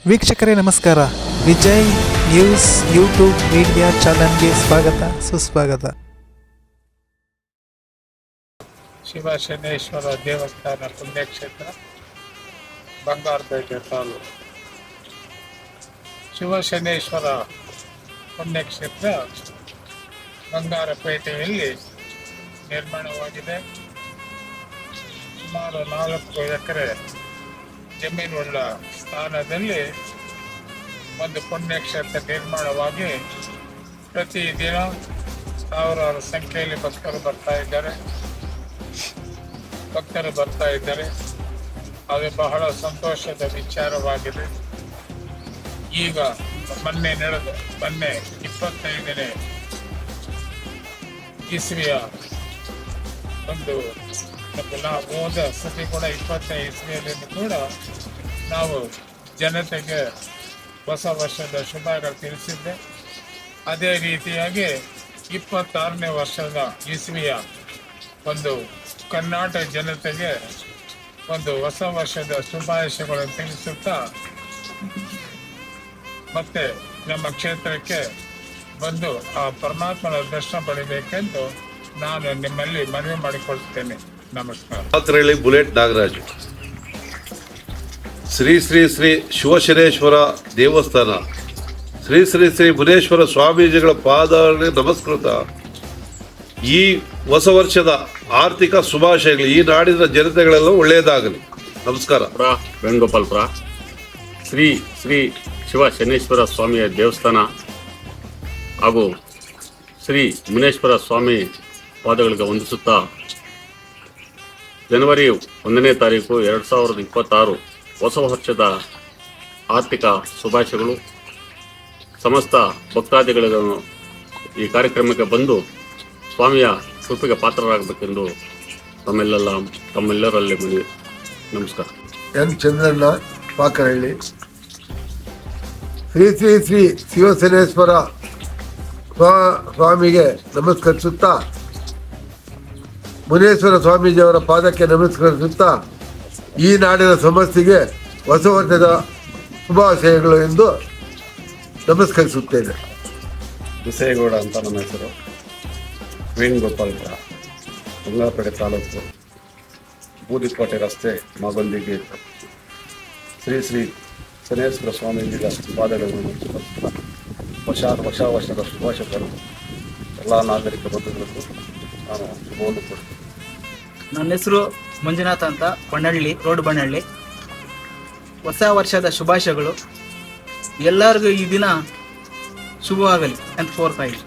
ವೀಕ್ಷಕರೇ ನಮಸ್ಕಾರ. Vijay news YouTube media ಚಾನಲ್ಗೆ ಸ್ವಾಗತ ಸುಸ್ವಾಗತ. ಶಿವಶನೇಶ್ವರ ದೇವಸ್ಥಾನ ಪುಣ್ಯಕ್ಷೇತ್ರ, ಬಂಗಾರಪೇಟೆ ತಾಲೂಕು. ಶಿವಶನೇಶ್ವರ ಪುಣ್ಯಕ್ಷೇತ್ರ ಬಂಗಾರಪೇಟೆಯಲ್ಲಿ ನಿರ್ಮಾಣವಾಗಿದೆ. ಸುಮಾರು 4 ಎಕರೆ ಜಮೀನುಳ್ಳ ಸ್ಥಾನದಲ್ಲಿ ಒಂದು ಪುಣ್ಯಕ್ಷೇತ್ರ ನಿರ್ಮಾಣವಾಗಿ ಪ್ರತಿದಿನ ಸಾವಿರಾರು ಸಂಖ್ಯೆಯಲ್ಲಿ ಭಕ್ತರು ಬರ್ತಾ ಇದ್ದಾರೆ. ಅದು ಬಹಳ ಸಂತೋಷದ ವಿಚಾರವಾಗಿದೆ. ಈಗ ಮೊನ್ನೆ 25ನೇ ಇಸ್ವಿಯ ಒಂದು ನಾವು ಹೋದ ಸತಿ ಕೂಡ 20ನೇ ಇಸ್ವಿಯಲ್ಲಿ ಕೂಡ ನಾವು ಜನತೆಗೆ ಹೊಸ ವರ್ಷದ ಶುಭಾಶಯಗಳು ತಿಳಿಸಿದ್ದೆ. ಅದೇ ರೀತಿಯಾಗಿ 26ನೇ ವರ್ಷದ ಇಸ್ವಿಯ ಒಂದು ಕರ್ನಾಟಕ ಜನತೆಗೆ ಒಂದು ಹೊಸ ವರ್ಷದ ಶುಭಾಶಯಗಳನ್ನು ತಿಳಿಸುತ್ತಾ ಮತ್ತೆ ನಮ್ಮ ಕ್ಷೇತ್ರಕ್ಕೆ ಬಂದು ಆ ಪರಮಾತ್ಮನ ದರ್ಶನ ಪಡಿಬೇಕೆಂದು ನಾನು ನಿಮ್ಮಲ್ಲಿ ಮನವಿ ಮಾಡಿಕೊಳ್ತೇನೆ. ನಮಸ್ಕಾರ. ಬುಲೆಟ್ ನಾಗರಾಜು. ಶ್ರೀ ಶ್ರೀ ಶ್ರೀ ಶಿವಶನೇಶ್ವರ ದೇವಸ್ಥಾನ, ಶ್ರೀ ಶ್ರೀ ಶ್ರೀ ಮುನೇಶ್ವರ ಸ್ವಾಮೀಜಿಗಳ ಪಾದಗಳಿಗೆ ನಮಸ್ಕೃತ. ಈ ಹೊಸ ವರ್ಷದ ಆರ್ಥಿಕ ಶುಭಾಶಯಗಳು ಈ ನಾಡಿನ ಜನತೆಗಳೆಲ್ಲ ಒಳ್ಳೆಯದಾಗಲಿ. ನಮಸ್ಕಾರ. ವೇಣುಗೋಪಾಲ್ಪುರ ಶ್ರೀ ಶ್ರೀ ಶಿವಶನೇಶ್ವರ ಸ್ವಾಮಿಯ ದೇವಸ್ಥಾನ ಹಾಗೂ ಶ್ರೀ ಮುನೇಶ್ವರ ಸ್ವಾಮಿ ಪಾದಗಳಿಗೆ ವಂದಿಸುತ್ತಾ ಜನವರಿ 1ನೇ ತಾರೀಕು 2026 ಹೊಸ ವರ್ಷದ ಆರ್ಥಿಕ ಶುಭಾಶಯಗಳು. ಸಮಸ್ತ ಭಕ್ತಾದಿಗಳನ್ನು ಈ ಕಾರ್ಯಕ್ರಮಕ್ಕೆ ಬಂದು ಸ್ವಾಮಿಯ ಕೃಪೆಗೆ ಪಾತ್ರರಾಗಬೇಕೆಂದು ತಮ್ಮೆಲ್ಲರಲ್ಲಿ ಮನವಿ. ನಮಸ್ಕಾರ. ಎನ್ ಚಂದ್ರಣ್ಣ, ಪಾಕರಹಳ್ಳಿ. ಶ್ರೀ ಶ್ರೀ ಶ್ರೀ ಶಿವಶನೇಶ್ವರ ಸ್ವಾಮಿಗೆ ನಮಸ್ಕರಿಸುತ್ತಾ, ಮುನೇಶ್ವರ ಸ್ವಾಮೀಜಿಯವರ ಪಾದಕ್ಕೆ ನಮಸ್ಕರಿಸುತ್ತಾ ಈ ನಾಡಿನ ಸಮಸ್ಯೆಗೆ ಹೊಸ ವರ್ಷದ ಶುಭಾಶಯಗಳು ಎಂದು ನಮಸ್ಕರಿಸುತ್ತೇನೆ. ವಿಸೇಗೌಡ ಅಂತ ನನ್ನ ಹೆಸರು. ವೇಣುಗೋಪಾಲ್ಪುರ, ಬಂಗಾರಪೇಟೆ ತಾಲೂಕು, ಬೂದಿಕೋಟೆ ರಸ್ತೆ, ಮಾಗೊಂದಿಗೆ. ಶ್ರೀ ಶ್ರೀ ಶನೇಶ್ವರ ಸ್ವಾಮೀಜಿಗಳ ಪಾದಗಳನ್ನು ಹೊಸ ವರ್ಷದ ಶುಭಾಶಯಗಳು ಎಲ್ಲ ನಾಗರಿಕ ಬಂಧುಗಳಿಗೂ ನಾನು ಶುಭವನ್ನು ಕೊಡ್ತೀನಿ. ನನ್ನ ಹೆಸರು ಮಂಜುನಾಥ್ ಅಂತ, ಬಣ್ಣಹಳ್ಳಿ. ಹೊಸ ವರ್ಷದ ಶುಭಾಶಯಗಳು. ಎಲ್ಲರಿಗೂ ಈ ದಿನ ಶುಭವಾಗಲಿ ಅಂತ ಕೋರ್ತಾ ಇದ್ದೀನಿ.